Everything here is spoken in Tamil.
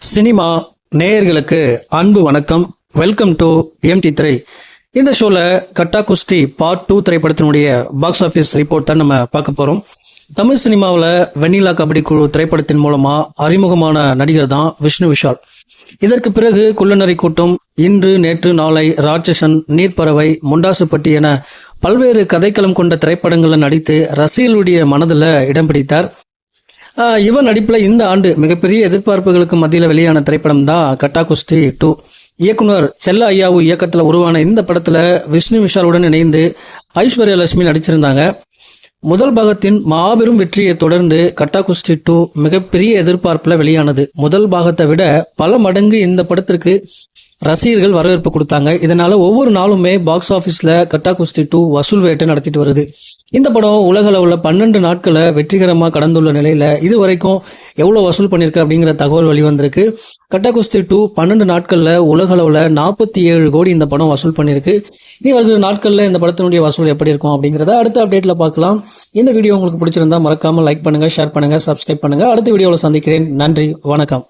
சினிமா நேயர்களுக்கு அன்பு வணக்கம். வெல்கம் டு எம்டி திரை. இந்த ஷோல கட்டா குஸ்தி பார்ட் 2 திரைப்படத்தினுடைய பாக்ஸ் ஆஃபீஸ் ரிப்போர்ட் தான் நம்ம பார்க்க போறோம். தமிழ் சினிமாவில் வெண்ணிலா கபடி குழு திரைப்படத்தின் மூலமா அறிமுகமான நடிகர் தான் விஷ்ணு விஷால். இதற்கு பிறகு குள்ளநரி கூட்டம், இன்று நேற்று நாளை, ராட்சசன், நீர்ப்பறவை, முண்டாசுப்பட்டி என பல்வேறு கதைக்களம் கொண்ட திரைப்படங்களில் நடித்து ரசிகர்களுடைய மனதில் இடம் பிடித்தார். இவர் நடிப்பில் இந்த ஆண்டு மிகப்பெரிய எதிர்பார்ப்புகளுக்கு மத்தியில் வெளியான திரைப்படம் தான் கட்டா குஸ்தி 2. இயக்குனர் செல்ல ஐயாவு இயக்கத்தில் உருவான இந்த படத்தில் விஷ்ணு விஷாலுடன் இணைந்து ஐஸ்வர்யா லட்சுமி நடிச்சிருந்தாங்க. முதல் பாகத்தின் மாபெரும் வெற்றியை தொடர்ந்து கட்டா குஸ்தி 2 மிகப்பெரிய எதிர்பார்ப்பில் வெளியானது. முதல் பாகத்தை விட பல மடங்கு இந்த படத்திற்கு ரசிகர்கள் வரவேற்பு கொடுத்தாங்க. இதனால ஒவ்வொரு நாளுமே பாக்ஸ் ஆஃபீஸில் கட்டா குஸ்தி 2 வசூல் வேட்டை நடத்திட்டு வருது. இந்த படம் உலக அளவில் 12 நாட்களை வெற்றிகரமாக கடந்துள்ள நிலையில் இதுவரைக்கும் எவ்வளோ வசூல் பண்ணியிருக்கு அப்படிங்கிற தகவல் வெளிவந்திருக்கு. கட்டா குஸ்தி 2 12 நாட்களில் உலக அளவில் 47 கோடி இந்த படம் வசூல் பண்ணியிருக்கு. இனி வருகிற நாட்களில் இந்த படத்தினுடைய வசூல் எப்படி இருக்கும் அப்படிங்கிறத அடுத்த அப்டேட்டில் பார்க்கலாம். இந்த வீடியோ உங்களுக்கு பிடிச்சிருந்தா மறக்காமல் லைக் பண்ணுங்கள், ஷேர் பண்ணுங்கள், சப்ஸ்கிரைப் பண்ணுங்கள். அடுத்த வீடியோவில் சந்திக்கிறேன். நன்றி, வணக்கம்.